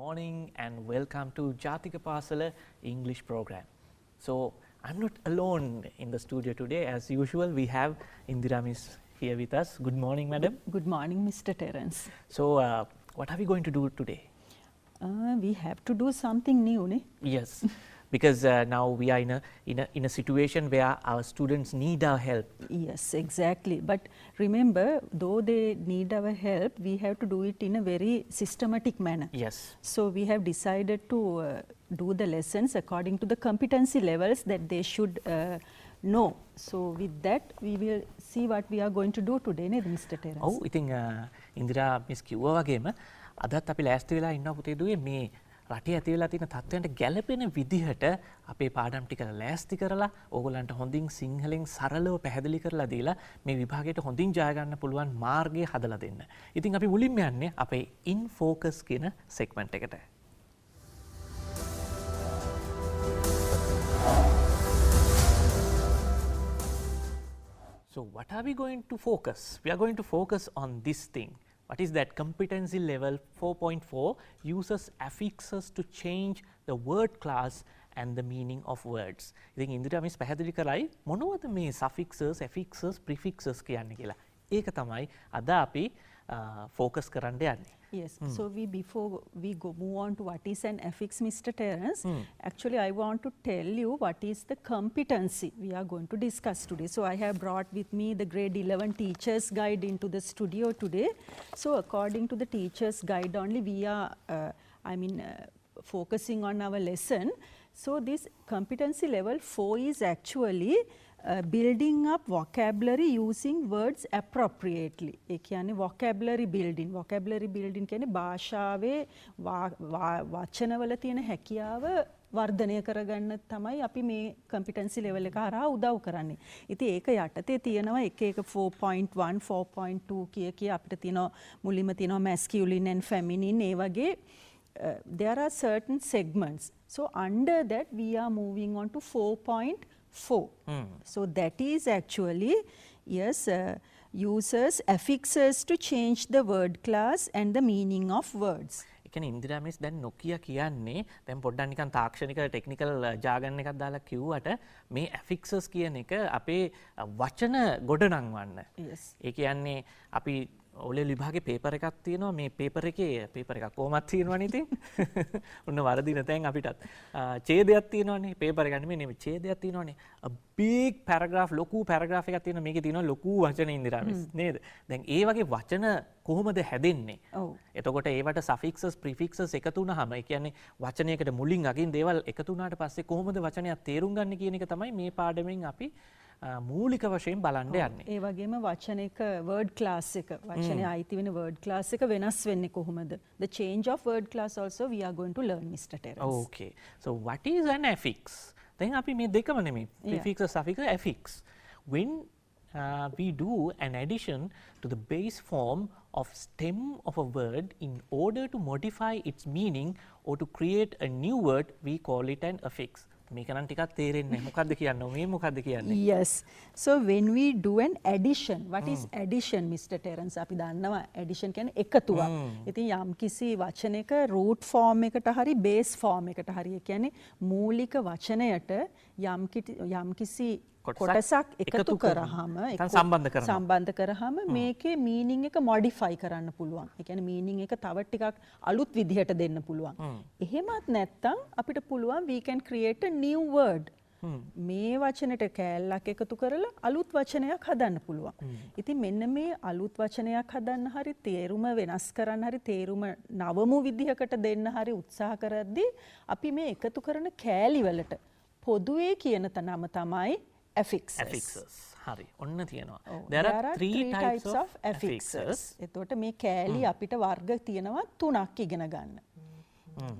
morning and welcome to Jathika Pasala English program. So, I'm not alone in the studio today. As usual, we have Indira Miss here with us. Good morning, madam. Good morning, Mr. Terence. So, what are we going to do today? We have to do something new, ne? Yes, because now we are in a situation where our students need our help. Yes, exactly. But remember, though they need our help, we have to do it in a very systematic manner. Yes. So we have decided to do the lessons according to the competency levels that they should know. So with that, we will see what we are going to do today, ne, Mr. Terence? Oh, I think Indira Miss කිව්වා වගේම අදත් අපි ලෑස්ති වෙලා ඉන්නවා පුතේ දුවේ මේ රටේ ඇති වෙලා තියෙන තත්ත්වයන්ට ගැළපෙන විදිහට අපේ පාඩම් ටික ලෑස්ති කරලා ඕගොල්ලන්ට හොඳින් සිංහලෙන් සරලව පැහැදිලි කරලා දීලා මේ විභාගයට හොඳින් ජය ගන්න පුළුවන් මාර්ගය හදලා දෙන්න. ඉතින් අපි මුලින්ම යන්නේ අපේ in focus කියන segment එකට. So what are we going to focus? We are going to focus on this thing. What is that? Competency level 4.4 uses affixes to change the word class and the meaning of words. ඉතින් Indira miss පැහැදිලි කරයි මොනවද මේ suffixes, affixes, prefixes කියන්නේ කියලා. ඒක තමයි අද අපි focus කරන්න යන්නේ. Yes. So before we move on to what is an affix, Mr. Terence, actually I want to tell you what is the competency we are going to discuss today. So I have brought with me the grade 11 teacher's guide into the studio today. So according to the teacher's guide only we are, focusing on our lesson. So this competency level 4 is actually building up vocabulary using words appropriately. ඒ කියන්නේ vocabulary building. Vocabulary building කියන්නේ භාෂාවේ වචනවල තියෙන හැකියාව වර්ධනය කරගන්න තමයි අපි මේ competency level එක හරහා උදව් කරන්නේ. ඉතින් ඒක යටතේ තියෙනවා එක එක 4.1 4.2 කිය අපිට තියෙනවා මුලින්ම තියෙනවා masculine and feminine ඒ වගේ there are certain segments. So under that we are moving on to 4.4. So that is actually, yes, uses affixes to change the word class and the meaning of words. ඒ කියන්නේ Indira miss දැන් නොකිය කියන්නේ දැන් පොඩ්ඩක් නිකන් තාක්ෂණික technical ජාගන් එකක් දාලා කිව්වට මේ affixes කියන එක අපේ වචන ගොඩනංවන්න. Yes. ඒ කියන්නේ අපි ඔලේ විභාගේ පේපර් එකක් තියෙනවා මේ පේපර් එකේ පේපර් එකක් කොහොමද තියෙනවනේ ඉතින් ඔන්න වරදින තැන් අපිටත් ඡේදයක් තියෙනවනේ පේපර් එක නෙමෙයි නේ ඡේදයක් තියෙනවනේ a big paragraph ලොකු paragraph එකක් තියෙනවා මේකේ තියෙනවා ලොකු වචන ඉන්දිරා මිස් නේද දැන් ඒ වගේ වචන කොහොමද හැදෙන්නේ එතකොට ඒවට suffixes prefixes එකතු වුනහම ඒ කියන්නේ වචනයකට මුලින් අගින් දේවල් එකතු වුණාට පස්සේ කොහොමද වචනයක් තේරුම් ගන්න කියන එක තමයි මේ පාඩමෙන් අපි මූලික වශයෙන් බලන්න යන්නේ. ඒ වගේම වචනයක word class එක වචනේ අයිති වෙන word class එක වෙනස් වෙන්නේ කොහොමද? The change of word class also we are going to learn, Mr. Terence. Okay. So what is an affix? දැන් අපි මේ දෙකම නෙමෙයි prefix suffix affix. When we do an addition to the base form of stem of a word in order to modify its meaning or to create a new word, we call it an affix. මේක නම් ටිකක් තේරෙන්නේ නැහැ. මොකද්ද කියන්නේ? මේ මොකද්ද කියන්නේ? Yes. So when we do an addition, what is addition, Mr. Terence? අපි දන්නවා addition කියන්නේ එකතුවක්. ඉතින් යම්කිසි වචනයක root form එකට හරි base form එකට හරි ඒ කියන්නේ මූලික වචනයට යම්කිසි කොටසක් එකතු කරාම සම්බන්ධ කරාම මේකේ meaning එක modify කරන්න පුළුවන්. ඒ කියන්නේ meaning එක තව ටිකක් අලුත් විදිහට දෙන්න පුළුවන්. එහෙමත් නැත්නම් අපිට පුළුවන් we can create a new word. මේ වචනෙට කෑල්ලක් එකතු කරලා අලුත් වචනයක් හදන්න පුළුවන්. ඉතින් මෙන්න මේ අලුත් වචනයක් හදන්න හරි තේරුම වෙනස් කරන්න හරි තේරුම නවමු විදිහකට දෙන්න හරි උත්සාහ කරද්දී අපි මේ එකතු කරන කෑලි වලට පොදුවේ කියන නම තමයි affixes. හරි. ඔන්න තියෙනවා. There are three types of affixes. එතකොට මේ කෑලි අපිට වර්ග තියෙනවා 3ක් ඉගෙන ගන්න.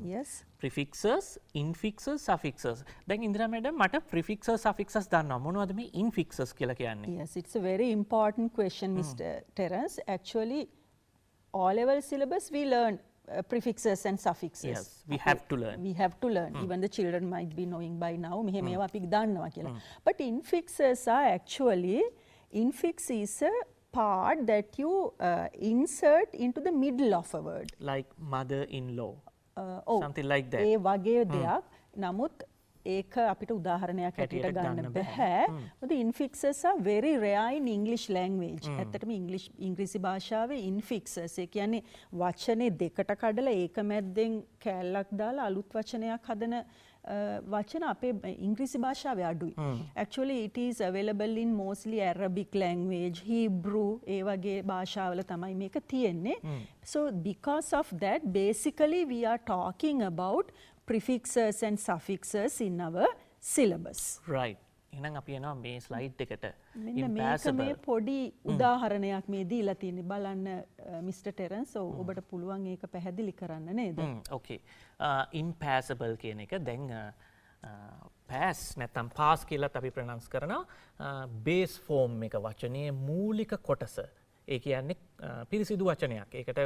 Yes. Prefixes, infixes, suffixes. දැන් ඉන්දිරා මැඩම් මට prefixes, suffixes දන්නවා. මොනවද මේ infixes කියලා කියන්නේ? Yes, it's a very important question, Mr. Terence. Actually, all-level syllabus we learn prefixes and suffixes. Yes, we have to learn. We have to learn. Even the children might be knowing by now. මෙහෙම ඒවා අපි දන්නවා කියලා. But infixes are actually, infix is a part that you insert into the middle of a word. Like mother-in-law. something like that. ඒ වගේ දෙයක්. නමුත් ඒක අපිට උදාහරණයක් හැටියට ගන්න බෑ. මොකද infixes are very rare in English language. ඇත්තටම ඉංග්‍රීසි භාෂාවේ infixes ඒ කියන්නේ වචනේ දෙකට කඩලා ඒක මැද්දෙන් කෑල්ලක් දාලා අලුත් වචනයක් හදන වචන අපේ ඉංග්‍රීසි භාෂාවේ අඩුයි. Actually it is available in mostly Arabic language, Hebrew ඒ වගේ භාෂාවල තමයි මේක තියෙන්නේ. So because of that basically we are talking about prefixes and suffixes in our syllabus. Right. එහෙනම් අපි යනවා මේ ස්ලයිඩ් එකට. මෙන්න මේක මේ පොඩි උදාහරණයක් මේ දීලා තියෙන්නේ බලන්න මිස්ටර් ටෙරන්ස් ඔබට පුළුවන් ඒක පැහැදිලි කරන්න නේද? Okay. Impassable කියන එක දැන් pass නැත්නම් pass කියලාත් අපි ප්‍රොනවුන්ස් කරනවා බේස් ෆෝම් එක වචනේ මූලික කොටස. ඒ කියන්නේ පිරිසිදු වචනයක්. ඒකට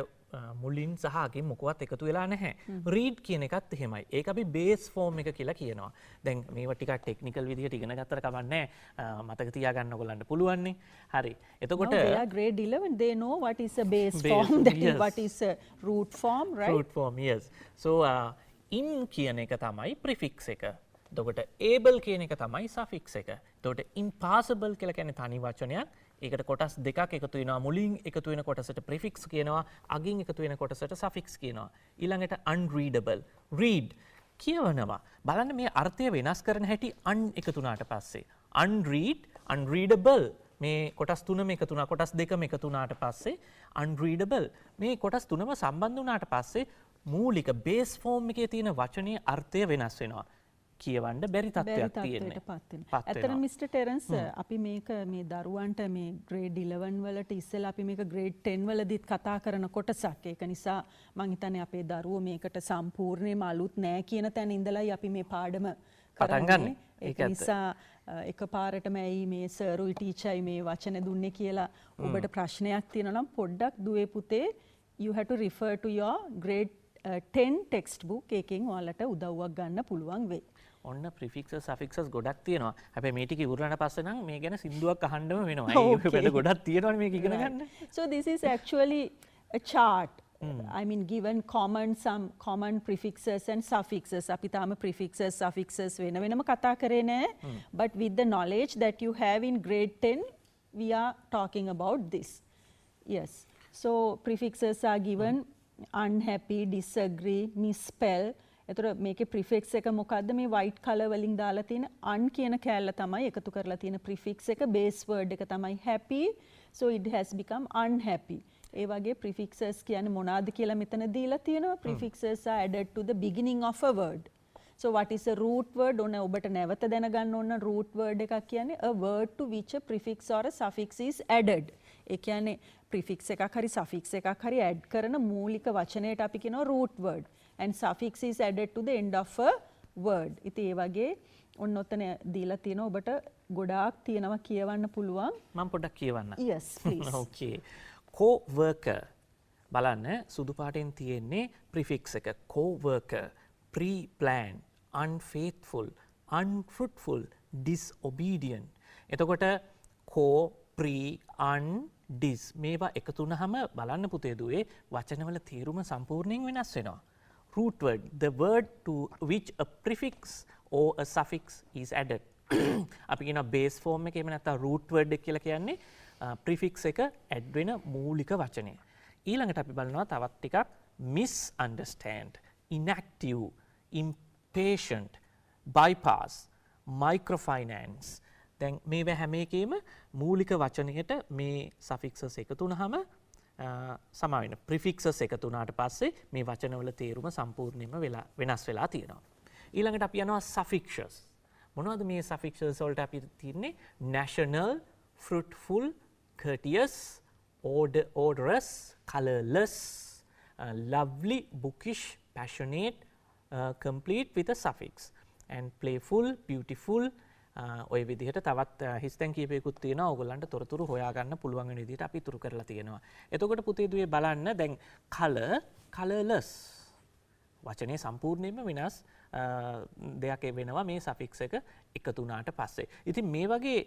මුලින් සහ අගින් මොකවත් එකතු වෙලා නැහැ. read කියන එකත් එහෙමයි. ඒක අපි base form එක කියලා කියනවා. දැන් මේවා ටිකක් ටෙක්නිකල් විදිහට ඉගෙන ගත්තට කවන්නේ මතක තියාගන්න ඔයගොල්ලන්ට පුළුවන් නේ. හරි. එතකොට they are grade 11 they know what is a base form that is what is a root form right? Root form yes. So in කියන එක තමයි prefix එක. එතකොට able කියන එක තමයි suffix එක. එතකොට impassable කියලා කියන්නේ තනි වචනයක්. ඒකට කොටස් දෙකක් එකතු වෙනවා. මුලින් එකතු වෙන කොටසට prefix කියනවා, අගින් එකතු වෙන කොටසට suffix කියනවා. ඊළඟට unreadable. read කියවනවා. බලන්න මේ අර්ථය වෙනස් කරන හැටි un එකතු වුණාට පස්සේ. unread, unreadable මේ කොටස් තුනම එකතු වුණා, කොටස් දෙකම එකතු වුණාට පස්සේ unreadable මේ කොටස් තුනම සම්බන්ධ වුණාට පස්සේ මූලික base form එකේ තියෙන වචනේ අර්ථය වෙනස් වෙනවා. කියවන්න බැරි තත්ත්වයක් තියෙන්නේ. ඇත්තටම මිස්ටර් ටෙරන්ස් අපි මේක මේ දරුවන්ට මේ grade 11 වලට ඉස්සෙල්ලා අපි මේක grade 10 වලදීත් කතා කරන කොටසක්. ඒක නිසා මම හිතන්නේ අපේ දරුවෝ මේකට සම්පූර්ණයෙන්ම අලුත් නෑ කියන තැන ඉඳලායි අපි මේ පාඩම කරන්නේ. ඒක නිසා එකපාරටම ඇයි මේ සර්ුයි ටීචර්යි මේ වචන දුන්නේ කියලා ඔබට ප්‍රශ්නයක් තියෙනවා නම් පොඩ්ඩක් දුවේ පුතේ you have to refer to your grade 10 textbook එකෙන් ඔයාලට උදව්වක් ගන්න පුළුවන් වෙයි. ඔන්න prefixes suffixes ගොඩක් තියෙනවා. හැබැයි මේ ටික ඉවරනට පස්සේ නම් මේ ගැන සින්දුවක් අහන්නම වෙනවා. ඒක වැඩ ගොඩක් තියෙනවානේ මේක ඉගෙන ගන්න. So this is actually a chart. I mean given some common prefixes and suffixes. අපි තාම prefixes suffixes වෙන වෙනම කතා කරේ නෑ. But with the knowledge that you have in grade 10 we are talking about this. Yes. So prefixes are given unhappy, disagree, misspell. එතකොට මේකේ prefix එක මොකද්ද මේ white color වලින් දාලා තියෙන un කියන කැලල තමයි එකතු කරලා තියෙන prefix එක base word එක තමයි happy, so it has become unhappy. ඒ වගේ prefixes කියන්නේ මොනවාද කියලා මෙතන දීලා තියෙනවා. Prefixes are added to the beginning of a word. So what is a root word? ඔන්න ඔබට නැවත දැනගන්න ඕන root word එකක් කියන්නේ a word to which a prefix or a suffix is added. ඒ කියන්නේ prefix එකක් හරි suffix එකක් හරි add කරන මූලික වචනයට අපි කියනවා root word. And suffix is added to the end of a word. ඉතින් ඒ වගේ ඔන්න ඔතන දීලා තියෙනවා ඔබට ගොඩාක් තියෙනවා කියවන්න පුළුවන්. මම පොඩ්ඩක් කියවන්න. Yes, please. Okay. Co-worker. බලන්න සුදු පාටෙන් තියෙන්නේ prefix එක. Co-worker, pre-planned, unfaithful, unfruitful, disobedient. එතකොට co, pre, un, dis මේවා එකතු වුණාම බලන්න පුතේ දුවේ වචනවල තේරුම සම්පූර්ණයෙන් වෙනස් වෙනවා. Root word, the word to which a prefix or a suffix is added. අපි කියන base form එක එහෙම නැත්නම් root word එක කියලා කියන්නේ prefix එක add වෙන මූලික වචනය. ඊළඟට අපි බලනවා තවත් ටිකක් misunderstand, inactive, impatient, bypass, microfinance. දැන් මේවා හැම එකේම මූලික වචනයට මේ suffixes එකතු වුණාම සමාවෙන prefixes එකතු වුණාට පස්සේ මේ වචනවල තේරුම සම්පූර්ණයෙන්ම වෙනස් වෙලා තියෙනවා. ඊළඟට අපි යනවා suffixes. මොනවද මේ suffixes වලට අපි තියන්නේ? national, fruitful, courteous, odorous, colorless, lovely, bookish, passionate, complete with a suffix, and playful, beautiful. ඔය විදිහට තවත් හිස්තැන් කීපයකුත් තියෙනවා. ඕගොල්ලන්ට තොරතුරු හොයාගන්න පුළුවන් වෙන විදිහට අපි ඉතුරු කරලා තියෙනවා. එතකොට පුතේ දුවේ බලන්න දැන් color, colorless. වචනේ සම්පූර්ණයෙන්ම වෙනස් දෙයක් වෙනවා මේ සෆික්ස් එක එකතු වුණාට පස්සේ. ඉතින් මේ වගේ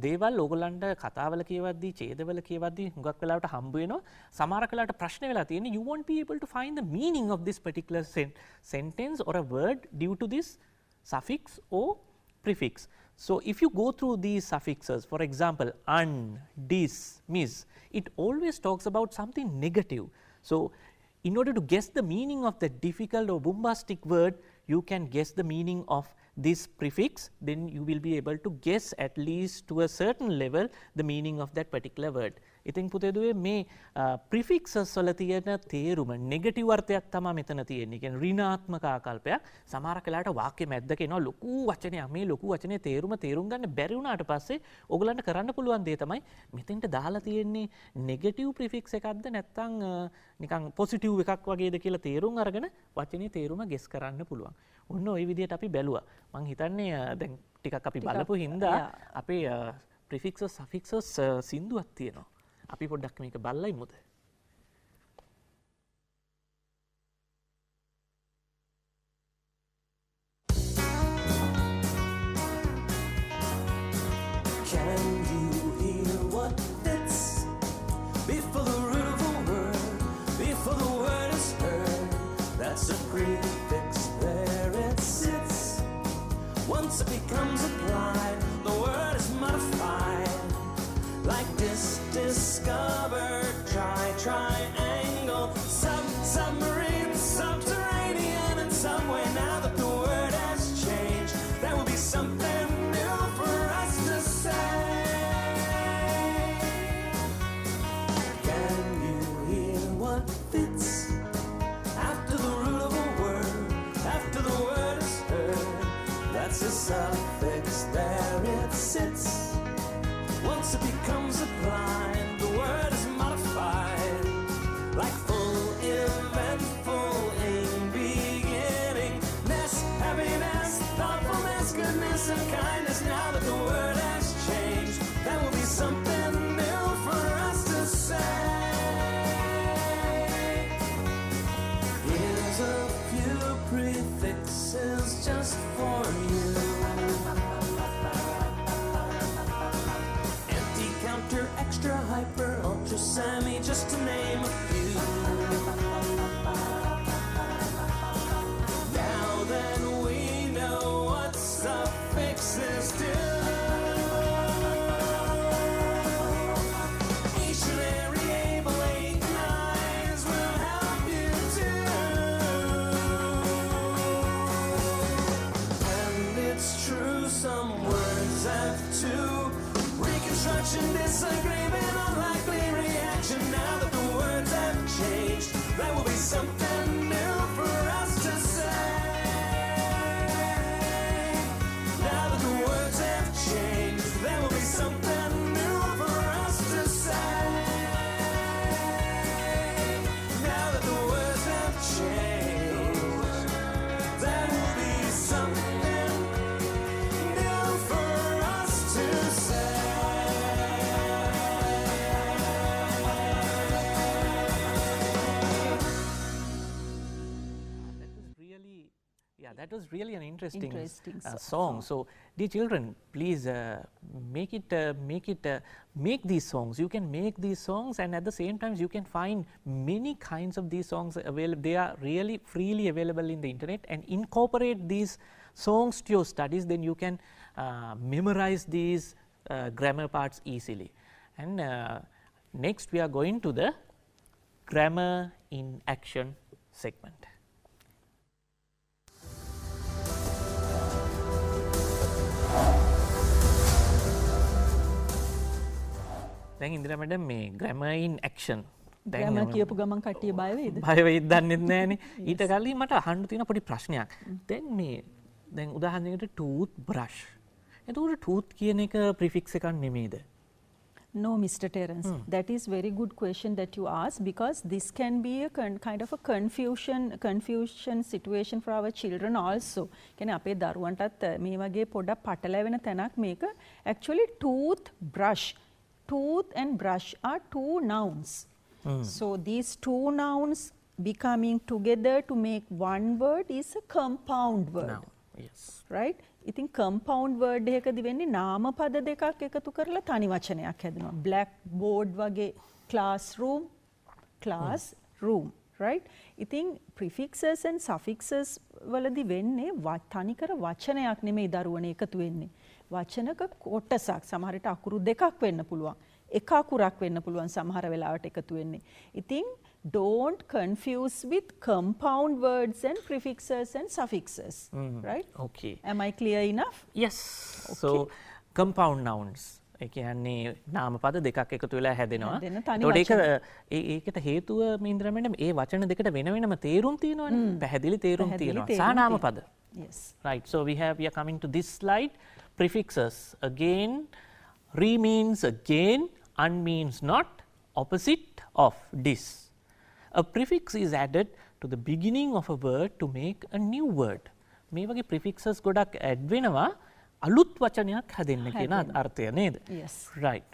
දේවල් ඕගොල්ලන්ට කතාවල කියවද්දී ඡේදවල කියවද්දී හුඟක් වෙලාවට හම්බ වෙනවා. සමහර වෙලාවට ප්‍රශ්න වෙලා තියෙන්නේ you won't be able to find the meaning of this particular sentence or a word due to this suffix or prefix. So if you go through these suffixes, for example, un, dis, mis, it always talks about something negative. So in order to guess the meaning of the difficult or bombastic word, you can guess the meaning of this prefix, then you will be able to guess at least to a certain level the meaning of that particular word. ඉතින් පුතේදුවේ මේ prefixes වල තියෙන තේරුම negative අර්ථයක් තමයි මෙතන තියෙන්නේ. කියන්නේ ඍණාත්මක ආකල්පයක්. සමහර වෙලාවට වාක්‍ය මැද්දක එනවා ලොකු වචනයක්. මේ ලොකු වචනේ තේරුම් ගන්න බැරි වුණාට පස්සේ ඔයගලන්ට කරන්න පුළුවන් දේ තමයි මෙතෙන්ට දාලා තියෙන්නේ නෙගටිව් prefix එකක්ද නැත්නම් නිකන් පොසිටිව් එකක් වගේද කියලා තේරුම් අරගෙන වචනේ තේරුම ගෙස් කරන්න පුළුවන්. ඔන්න ওই විදිහට අපි බැලුවා. මං හිතන්නේ දැන් ටිකක් අපි බලපු හින්දා අපේ prefixes suffixes සින්දුවක් තියෙනවා. අපි පොඩ්ඩක් මේක බලලා ඉමුද? Can you hear what fits before the root of a word, before the word is heard? That's a prefix, there it sits. Once it becomes applied, the word is modified. Like discover, triangle, submarine, subterranean, in some way. Now that the word has changed, there will be something new for us to say. Can you hear what fits after the root of a word, after the word is heard? That's a suffix, there it sits. Once it becomes applied, the word is modified. Like full, eventful, in beginning, ness, happiness, thoughtfulness, goodness, and kindness. Now that the word has changed, there will be something new for us to say. Here's a few prefixes just for you. Extra, hyper, ultra, semi, just to name a few. Now that we know what suffixes do, each and every able 8 lines will help you too. And it's true, some words have two. Reconstruction, disagreement, unlikely reaction. Now that the words have changed, there will be something new for us to say. Now that the words have changed, there will be something new for us to say. Now that the words have changed, there will be something new for us to say. That was really an interesting song. So, dear children, please make these songs. You can make these songs, and at the same time, you can find many kinds of these songs available. They are really freely available in the internet, and incorporate these songs to your studies. Then you can memorize these grammar parts easily. And next, we are going to the grammar in action segment. දැන් Indira madam මේ grammar in action grammar කියපු ගමන් කට්ටිය බය වේද? බය වෙයිද දන්නේ නැහනේ. ඊට කලින් මට අහන්න තියෙන පොඩි ප්‍රශ්නයක්. දැන් උදාහරණයකට tooth brush. එතකොට tooth කියන එක prefix එකක් නෙමෙයිද? No, Mr. Terence, that is very good question that you ask, because this can be a kind of a confusion situation for our children also. කියන්නේ අපේ දරුවන්ටත් මේ වගේ පොඩක් පටලැවෙන තැනක් මේක. Actually tooth brush, tooth and brush are two nouns. So these two nouns becoming together to make one word is a compound word. Now, yes. Right? ඉතින් compound word එකකදී වෙන්නේ නාම පද දෙකක් එකතු කරලා තනි වචනයක් හැදෙනවා. blackboard වගේ classroom. Right? ඉතින් prefixes and suffixes වලදී වෙන්නේ තනිකර වචනයක් නෙමෙයි දරුවනේ එකතු වෙන්නේ. වචනක කොටසක් සමහර විට අකුරු දෙකක් වෙන්න පුළුවන්. එක අකුරක් වෙන්න පුළුවන් සමහර වෙලාවට එකතු වෙන්නේ. ඉතින් don't confuse with compound words and prefixes and suffixes. Right? Okay. Am I clear enough? Yes. So compound nouns. ඒ කියන්නේ නාම පද දෙකක් එකතු වෙලා හැදෙනවා. ඒකට ඒකට හේතුව මීන්ද්‍රා මැඩම් ඒ වචන දෙකට වෙන වෙනම තේරුම් තියෙනවනේ. පැහැදිලි තේරුම් තියෙනවා. සහ නාම පද. Yes. Right. So we are coming to this slide. Prefixes again. Re means again. Un means not. Opposite of this. A prefix is added to the beginning of a word to make a new word. මේ වගේ prefixes ගොඩක් add වෙනවා අලුත් වචනයක් හැදෙන්න කියන අර්ථය නේද? Yes. Right.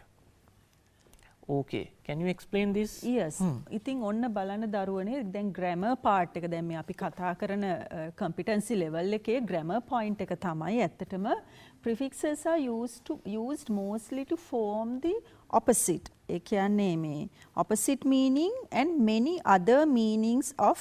Okay. Can you explain this? Yes. ඉතින් ඔන්න බලන්න දරුවනේ දැන් grammar part එක දැන් මේ අපි කතා කරන competency level එකේ grammar point එක තමයි ඇත්තටම prefixes are used mostly to form the opposite. ඒ කියන්නේ මේ opposite meaning and many other meanings of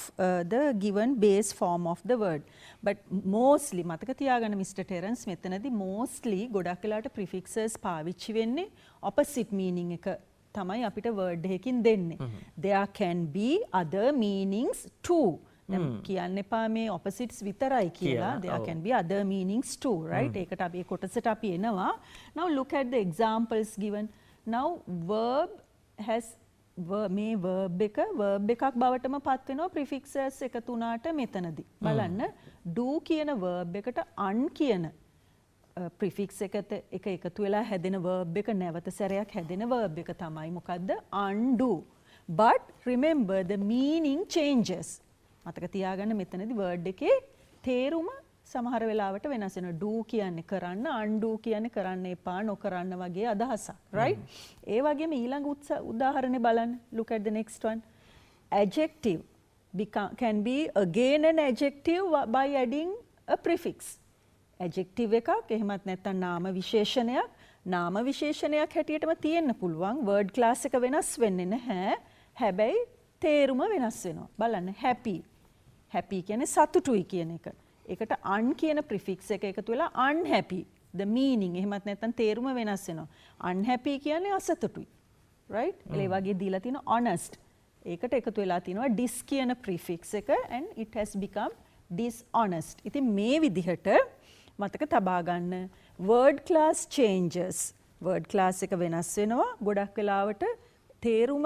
the given base form of the word. But mostly මතක තියාගන්න Mr. Terence මෙතනදී mostly ගොඩක් වෙලාවට prefixes පාවිච්චි වෙන්නේ opposite meaning එක තමයි අපිට word එකකින් දෙන්නේ. There can be other meanings too. දැන් කියන්න එපා මේ opposites විතරයි කියලා. There can be other meanings too, right? ඒකට අපි කොටසට අපි එනවා. Now look at the examples given. Now verb has මේ verb එකක් බවටම පත් වෙනවා prefixes එකතු වුණාට මෙතනදී. බලන්න do කියන verb එකට un කියන prefix එක එකතු වෙලා හැදෙන verb එක නැවත සැරයක් හැදෙන verb එක තමයි මොකද්ද? undo. But remember the meaning changes. මතක තියාගන්න මෙතනදී word එකේ තේරුම සමහර වෙලාවට වෙනස් වෙනවා. do කියන්නේ කරන්න, undo කියන්නේ කරන්න එපා, නොකරන්න වගේ අදහසක්. right? ඒ වගේම ඊළඟ උදාහරණය බලන්න. Look at the next one. Adjective can be again an adjective by adding a prefix. Adjective එකක් එහෙමත් නැත්නම් නාම විශේෂණයක්. නාම විශේෂණයක් හැටියටම තියෙන්න පුළුවන්. word class එක වෙනස් වෙන්නේ නැහැ. හැබැයි තේරුම වෙනස් වෙනවා. බලන්න happy. happy කියන්නේ සතුටුයි කියන එක. ඒකට un කියන prefix එක එකතු වෙලා unhappy. the meaning එහෙමත් නැත්නම් තේරුම වෙනස් වෙනවා. unhappy කියන්නේ අසතුටුයි. right? ඒ වගේ දීලා තියෙන honest. ඒකට එකතු වෙලා තිනවා dis කියන prefix එක and it has become dishonest. ඉතින් මේ විදිහට මතක තබා ගන්න word class changes. word class එක වෙනස් වෙනවා. ගොඩක් වෙලාවට තේරුම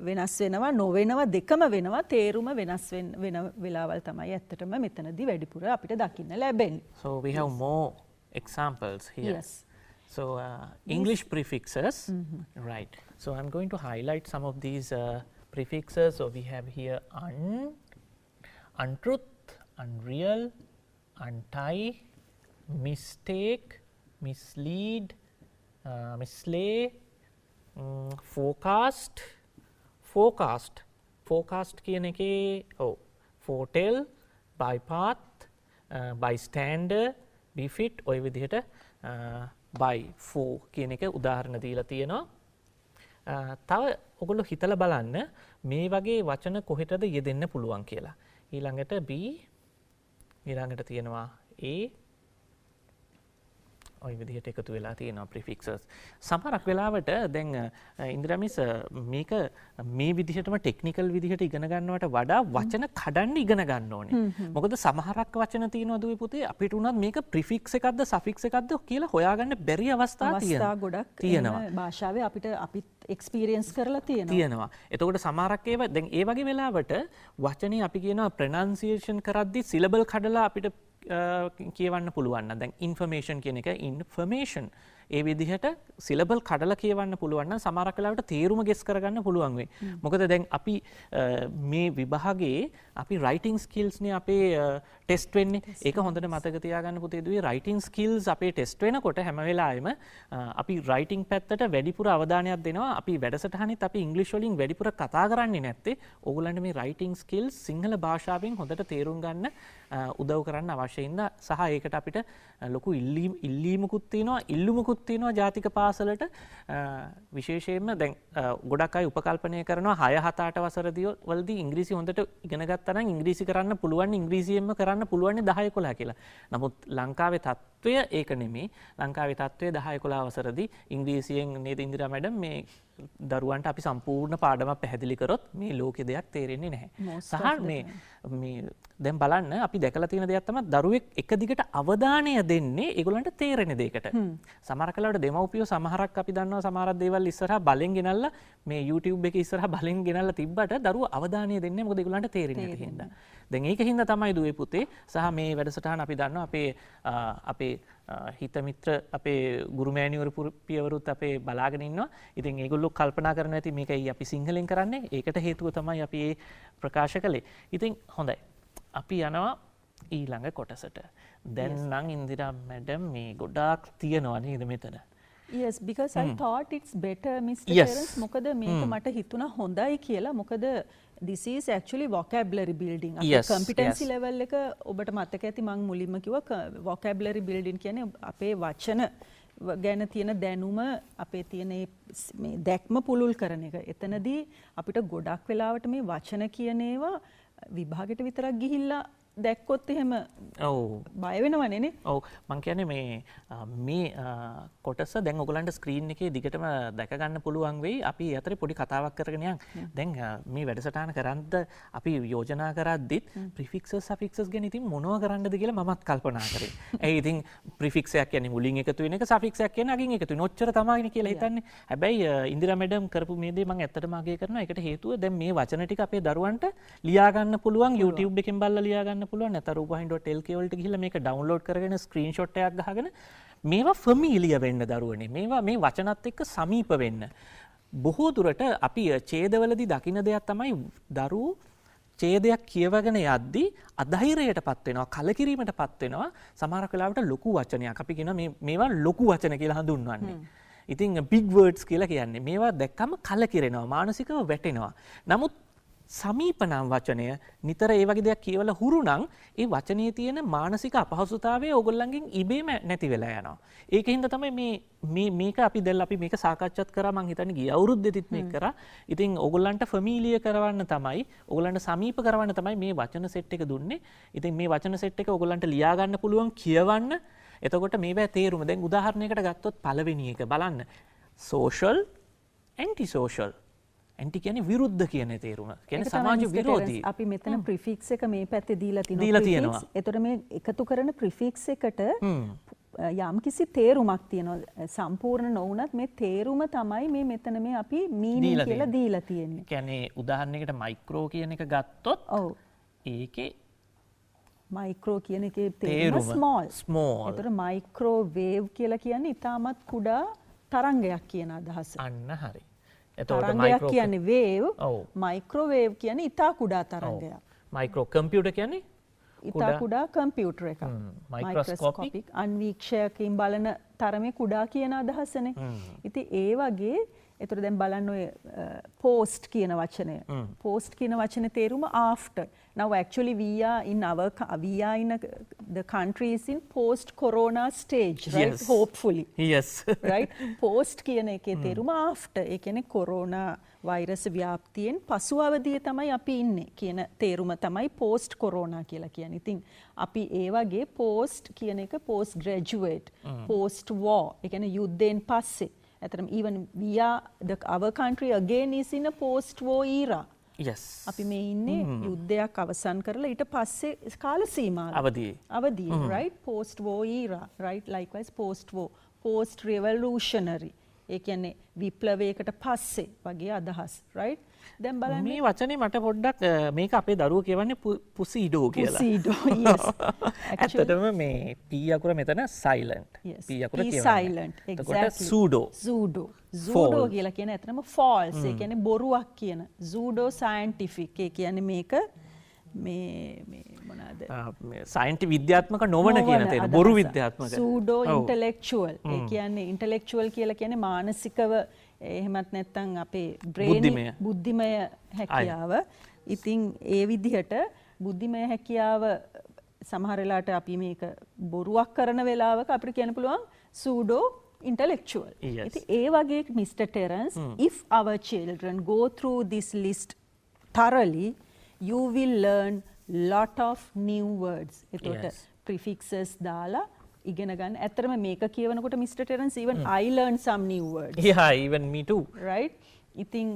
වෙනස් වෙනවා නොවෙනවා දෙකම වෙනවා. තේරුම වෙනස් වෙන වෙලාවල් තමයි ඇත්තටම මෙතනදී වැඩිපුර අපිට දකින්න ලැබෙන්නේ. So we have more examples here. Yes. So English prefixes. Right. So I'm going to highlight some of these prefixes. So we have here untruth, unreal, untie, mistake, mislead, mislay, forecast කියන එකේ foretell, bypath, bystander, befit ඔය විදිහට by for කියන එක උදාහරණ දීලා තියෙනවා. තව ඔයගොල්ලෝ හිතලා බලන්න මේ වගේ වචන කොහෙටද යෙදෙන්න පුළුවන් කියලා. ඊළඟට B, ඊළඟට තියෙනවා A ඔය විදිහට එකතු වෙලා තියෙනවා prefixes. සමහරක් වෙලාවට දැන් ඉන්ද්‍රමිස් මේක මේ විදිහටම ටෙක්නිකල් විදිහට ඉගෙන ගන්නවට වඩා වචන කඩන්න ඉගෙන ගන්න ඕනේ. මොකද සමහරක් වචන තියෙනවා දුවේ පුතේ අපිට උනත් මේක prefix එකක්ද suffix එකක්ද කියලා හොයාගන්න බැරි අවස්ථා ගොඩක් තියෙනවා. භාෂාවේ අපිත් experience කරලා තියෙනවා. එතකොට සමහරක් ඒවා දැන් ඒ වගේ වෙලාවට වචනේ අපි කියනවා pronunciation කරද්දි syllable කඩලා අපිට කියවන්න පුළුවන් නම් දැන් information කියන එක information ඒ විදිහට සිලබල් කඩලා කියවන්න පුළුවන් නම් සමහරක් වෙලාවට තේරුම ගෙස් කරගන්න පුළුවන් වෙයි. මොකද දැන් අපි මේ විභාගයේ අපි රයිටිං ස්කිල්ස් නේ අපේ ටෙස්ට් වෙන්නේ. ඒක හොඳට මතක තියාගන්න පුතේ දුවේ රයිටිං ස්කිල්ස් අපේ ටෙස්ට් වෙනකොට හැම වෙලාවෙම අපි රයිටිං පැත්තට වැඩිපුර අවධානයක් දෙනවා. අපි වැඩසටහනෙත් අපි ඉංග්‍රීසි වලින් වැඩිපුර කතා කරන්නේ නැත්තේ ඕගොල්ලන්ට මේ රයිටිං ස්කිල්ස් සිංහල භාෂාවෙන් හොඳට තේරුම් ගන්න උදව් කරන්න අවශ්‍ය ඉඳ සහ ඒකට අපිට ලොකු ඉල්ලීමකුත් තියෙනවා ඉල්ලුමකුත් තියෙනවා ජාතික පාසලට විශේෂයෙන්ම දැන් ගොඩක් අය උපකල්පනය කරනවා 6-7-8 වසරදී ඉංග්‍රීසි හොඳට ඉගෙන ගත්තා නම් ඉංග්‍රීසි කරන්න පුළුවන් ඉංග්‍රීසියෙන්ම කරන්න පුළුවන් 10-11 කියලා. නමුත් ලංකාවේ තත්ත්වය ඒක නෙමෙයි. ලංකාවේ තත්ත්වය 10-11 වසරදී ඉංග්‍රීසියෙන් නේද ඉන්දිරා මැඩම් මේ දරුවන්ට අපි සම්පූර්ණ පාඩමක් පැහැදිලි කරොත් මේ ලෝකේ දෙයක් තේරෙන්නේ නැහැ. සහ මේ දැන් බලන්න අපි දැකලා තියෙන දෙයක් තමයි දරුවෙක් එක දිගට අවධානය දෙන්නේ ඒගොල්ලන්ට තේරෙන දෙයකට. සමහර කලාවට දෙමව්පියෝ සමහරක් අපි දන්නවා සමහර දේවල් ඉස්සරහා බලෙන් ගෙනල්ලා මේ YouTube එකේ ඉස්සරහා බලෙන් ගෙනල්ලා තිබ්බට දරුවෝ අවධානය දෙන්නේ මොකද ඒගොල්ලන්ට තේරෙන්නේ නැති හින්දා. දැන් ඒක හින්දා තමයි දුවේ පුතේ සහ මේ වැඩසටහන අපි දන්නවා අපේ හිත මිත්‍ර අපේ ගුරු මෑණිවරු පියවරුත් අපේ බලාගෙන ඉන්නවා. ඉතින් ඒගොල්ලෝ කල්පනා කරනවා ඇති මේකයි අපි සිංහලෙන් කරන්නේ. ඒකට හේතුව තමයි අපි මේ ප්‍රකාශ කළේ. ඉතින් හොඳයි. අපි යනවා ඊළඟ කොටසට. දැන් නම් ඉන්දිරා මැඩම් මේ ගොඩාක් තියනවා නේද මෙතන? Yes, because I thought it's better, Mr. Terence. මොකද මේක මට හිතුණා හොඳයි කියලා. මොකද this is actually vocabulary building. අපේ competency level එක ඔබට මතක ඇති මම මුලින්ම කිව්වා vocabulary building කියන්නේ අපේ වචන ගැන තියෙන දැනුම අපේ තියෙන මේ දැක්ම පුළුල් කරන එක. එතනදී අපිට ගොඩක් වෙලාවට මේ වචන කියන ඒවා විභාගෙට විතරක් ගිහිල්ලා දැක්කොත් එහෙම බය වෙනවනේ නේ. ඔව් මං කියන්නේ මේ කොටස දැන් ඔයගලන්ට ස්ක්‍රීන් එකේ දිගටම දැක ගන්න පුළුවන් වෙයි. අපි අතරේ පොඩි කතාවක් කරගෙන යන්. දැන් මේ වැඩසටහන කරද්ද අපි යෝජනා කරද්දිත් ප්‍රිෆික්සස් සෆික්සස් ගැන ඉතින් මොනව කරන්නද කියලා මමත් කල්පනා කරේ. ඒ ඉතින් ප්‍රිෆික්ස් එකක් කියන්නේ මුලින් එකතු වෙන එක සෆික්ස් එකක් කියන්නේ අගින් එකතු වෙන. ඔච්චර තමයිනේ කියලා හිතන්නේ. හැබැයි ඉන්දිරා මැඩම් කරපු මේ දේ මම ඇත්තටම අගය කරනවා. ඒකට හේතුව දැන් මේ වචන ටික අපේ දරුවන්ට ලියා ගන්න පුළුවන් YouTube එකෙන් බලලා ලියා ගන්න පුළුවන් නැත්නම් rupavahini.lk වලට ගිහිල්ලා මේක ඩවුන්ලෝඩ් කරගෙන ස්ක්‍රීන්ෂොට් එකක් ගහගෙන මේවා ෆැමිලියර් වෙන්න දරුවනේ මේවා මේ වචනත් එක්ක සමීප වෙන්න බොහෝ දුරට අපි ඡේදවලදී දකින්න දෙයක් තමයි දරුවෝ ඡේදයක් කියවගෙන යද්දී අධෛර්යයටපත් වෙනවා කලකිරීමටපත් වෙනවා සමහර වෙලාවට ලොකු වචනයක් අපි කියන මේවා ලොකු වචන කියලා හඳුන්වන්නේ ඉතින් big words කියලා කියන්නේ මේවා දැක්කම කලකිරෙනවා මානසිකව වැටෙනවා නමුත් සමීප නම් වචනය නිතර ඒ වගේ දෙයක් කියවලා හුරු නම් ඒ වචනේ තියෙන මානසික අපහසුතාවය ඕගොල්ලන්ගෙන් ඉබේම නැති වෙලා යනවා. ඒකින්ද තමයි මේක අපි දැන් අපි මේක සාකච්ඡාත් කරා මං හිතන්නේ ගිය අවුරුද්දෙදිත් මේක කරා. ඉතින් ඕගොල්ලන්ට ෆැමිලියර් කරවන්න තමයි ඕගොල්ලන්ට සමීප කරවන්න තමයි මේ වචන සෙට් එක දුන්නේ. ඉතින් මේ වචන සෙට් එක ඕගොල්ලන්ට ලියා ගන්න පුළුවන් කියවන්න. එතකොට මේවා තේරුම දැන් උදාහරණයකට ගත්තොත් පළවෙනි එක බලන්න. social anti social ඇන්ටි කියන්නේ විරුද්ධ කියන තේරුම. කියන්නේ සමාජ විරෝධී. අපි මෙතන ප්‍රිෆික්ස් එක මේ පැත්තේ දීලා තිනවා. ඒතර මේ එකතු කරන ප්‍රිෆික්ස් එකට යම් කිසි තේරුමක් තියෙනවා. සම්පූර්ණ නොවුනත් මේ තේරුම තමයි මේ මෙතන මේ අපි මීනින් කියලා දීලා තියෙන්නේ. කියන්නේ උදාහරණයකට මයික්‍රෝ කියන එක ගත්තොත් ඒකේ මයික්‍රෝ කියන එකේ තේරුම ස්මෝල්. ඒතර මයික්‍රෝවේව් කියලා කියන්නේ ඉතාමත් කුඩා තරංගයක් කියන අදහස. අන්න හරි. තරංගයක් කියන්නේ වේව් මයික්‍රෝවේව් කියන්නේ ඉතා කුඩා තරංගයක්. මයික්‍රෝ කම්පියුටර් කියන්නේ ඉතා කුඩා කම්පියුටර් එකක්. මයික්‍රොස්කෝපික් අන්වීක්ෂයකින් බලන තරමේ කුඩා කියන අදහසනේ. ඉතින් ඒ වගේ එතකොට දැන් බලන්න ඔය post කියන වචනය. post කියන වචනේ තේරුම after. Now actually we are in the country is in post corona stage, right? Yes. Hopefully. Yes. Right? post කියන එකේ තේරුම after. ඒ කියන්නේ corona virus ව්‍යාප්තියෙන් පසු අවධියේ තමයි අපි ඉන්නේ කියන තේරුම තමයි post corona කියලා කියන්නේ. ඉතින් අපි ඒ වගේ post කියන එක post graduate, post war. ඒ කියන්නේ යුද්ධයෙන් පස්සේ ඇතරම even our country again is in a post war era. Yes. අපි මේ ඉන්නේ යුද්ධයක් අවසන් කරලා ඊට පස්සේ කාල සීමාව අවදී right post war era right likewise post war post revolutionary ඒ කියන්නේ විප්ලවයකට පස්සේ වගේ අදහස් right දැන් බලන්න මේ වචනේ මට පොඩ්ඩක් මේක අපේ දරුවෝ කියවන්නේ පුසීඩෝ කියලා. පුසීඩෝ yes ඇත්තටම මේ P අකුර මෙතන silent. yes P අකුර P කියවන්නේ. silent exactly pseudo. Zudo කියලා කියන ඇත්තටම false ඒ කියන්නේ බොරුවක් කියන zudo scientific ඒ කියන්නේ මේක මේ මොනවාද සයින්ටිෆික් විද්‍යාත්මක නොවන කියන තේන බොරු විද්‍යාත්මක pseudo intellectual ඒ කියන්නේ intellectual කියලා කියන්නේ මානසිකව එහෙමත් නැත්නම් අපේ brain බුද්ධිමය හැකියාව ඉතින් ඒ විදිහට බුද්ධිමය හැකියාව සමහර වෙලාවට අපි මේක බොරුවක් කරන වෙලාවක අපිට කියන්න පුළුවන් pseudo intellectual ඉතින් ඒ වගේ Mr. Terence if our children go through this list thoroughly you will learn lot of new words එතකොට prefixes දාලා ඉගෙන ගන්න. ඇත්තටම මේක කියවනකොට Mr. Terence even I learned some new words. Yeah, even me too. Right? ඉතින්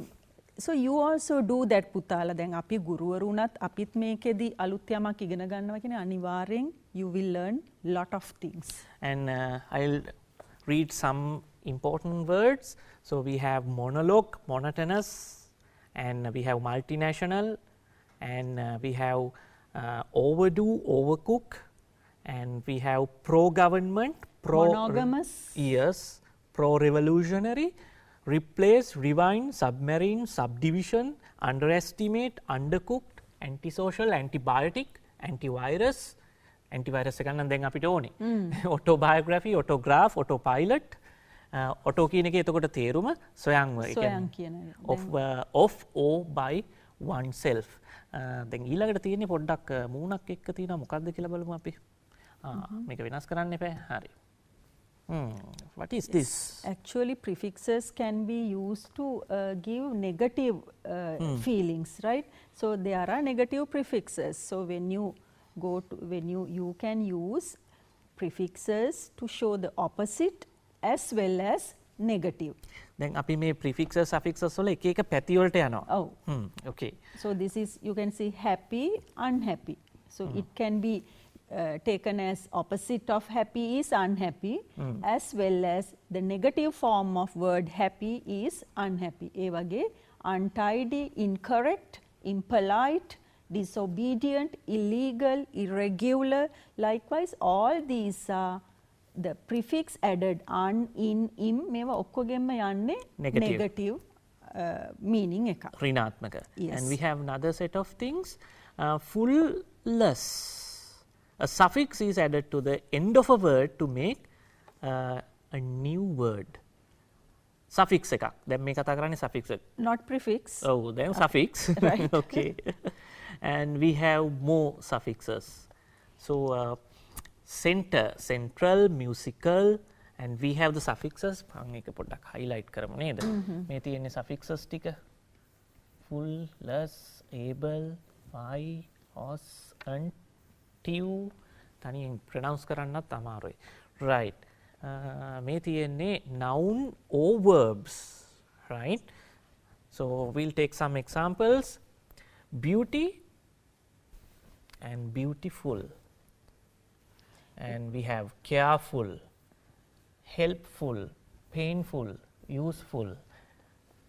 so you also do that පුතාලා දැන් අපි ගුරුවරු උනත් අපිත් මේකෙදි අලුත් යමක් ඉගෙන ගන්නවා කියන්නේ අනිවාර්යෙන් you will learn lot of things. And I'll read some important words. So we have monologue, monotonous, and we have multinational, and we have overdue, overcook, and we have pro-government, monogamous, yes, pro-revolutionary, replace, rewind, submarine, subdivision, underestimate, undercooked, antisocial, antibiotic, antivirus, antivirus එක නම් දැන් අපිට ඕනේ. autobiography, autograph, autopilot, auto කියන එකේ එතකොට තේරුම සොයන්ව. සොයන් කියන of or by oneself. දැන් ඊළඟට තියෙන්නේ පොඩ්ඩක් මූණක් එක්ක තියෙනවා මොකක්ද කියලා බලමු අපි. මේක වෙනස් කරන්න එපා. හරි. What is this? Actually prefixes can be used to give negative feelings, right? So there are negative prefixes. So when you go to you can use prefixes to show the opposite as well as negative. දැන් අපි මේ prefixes suffixes වල එක එක පැති වලට යනවා. Oh. Okay. So this is you can see happy, unhappy. So it can be taken as opposite of happy is unhappy as well as the negative form of word happy is unhappy. ඒ වගේ untidy, incorrect, impolite, disobedient, illegal, irregular. Likewise all these are the prefix added an, in, im මේවා ඔක්කොගෙම යන්නේ negative meaning එක. ඍණාත්මක. Yes. And we have another set of things. Full-less. A suffix is added to the end of a word to make a new word. Suffix එකක්. දැන් මේ කතා කරන්නේ suffix එක. Not prefix. Oh, then suffix. Right. Okay. And we have more suffixes. So center, central, musical, and we have the suffixes. මම ඒක පොඩ්ඩක් highlight කරමු නේද? මේ තියෙන්නේ suffixes ටික. Full, less, able, by, os, until. තනියෙන් pronounce කරන්නත් අමාරුයි. Right. මේ තියෙන්නේ noun or verbs. Right. So we'll take some examples. Beauty and beautiful. And we have careful, helpful, painful, useful.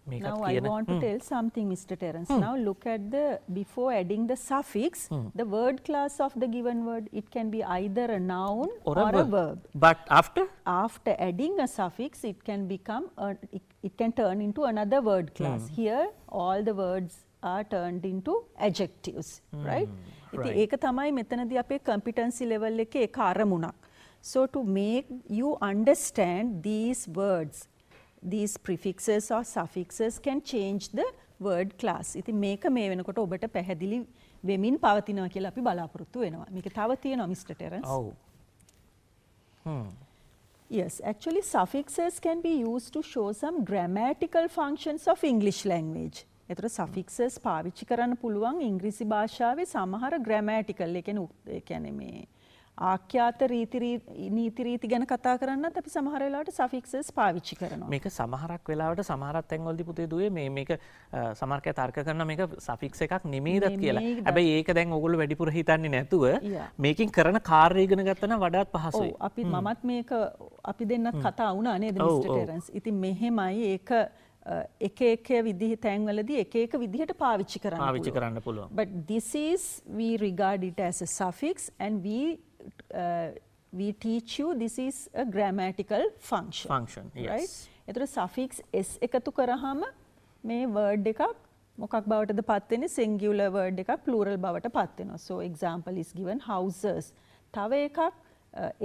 Now I want to tell something, Mr. Terence. Now look at the, before adding the suffix, the word class of the given word, it can be either a noun or a verb. But after? After adding a suffix, it can become, it can turn into another word class. Here, all the words are turned into adjectives, right? ඉතින් ඒක තමයි මෙතනදී අපේ competency level එකේ එක අරමුණක්. So to make you understand these words, these prefixes or suffixes can change the word class. ඉතින් මේක මේ වෙනකොට ඔබට පැහැදිලි වෙමින් පවතිනවා කියලා අපි බලාපොරොත්තු වෙනවා. මේක තව තියෙනවා Mr. Terence. Oh. Yes, actually suffixes can be used to show some grammatical functions of English language. එතකොට suffixes පාවිච්චි කරන්න පුළුවන් ඉංග්‍රීසි භාෂාවේ සමහර grammatical ඒ කියන්නේ මේ ආඛ්‍යාත නීති රීති ගැන කතා කරන්නත් අපි සමහර වෙලාවට suffixes පාවිච්චි කරනවා. මේක සමහරක් වෙලාවට සමහරක් තැන්වලදී පුතේ දුවේ මේක සමහරක් අය තර්ක කරනවා මේක suffix එකක් නෙමෙයිද කියලා. හැබැයි ඒක දැන් ඕගොල්ලෝ වැඩිපුර හිතන්නේ නැතුව මේකෙන් කරන කාර්ය ඉගෙන ගත්තා නම් වඩාත් පහසුයි. ඔව් අපි මමත් මේක අපි දෙන්නත් කතා වුණා නේද මිස්ටර් ටෙරන්ස්. ඉතින් මෙහෙමයි ඒක එක විදිහ තැන්වලදී එක විදිහට පාවිච්චි කරන්න පුළුවන්. But this is we regard it as a suffix and we teach you this is a grammatical function. Yes. Right? එතකොට suffix s එකතු කරාම මේ word එකක් මොකක් බවටද පත් වෙන්නේ singular word එකක් plural බවට පත් වෙනවා. So example is given houses. තව එකක්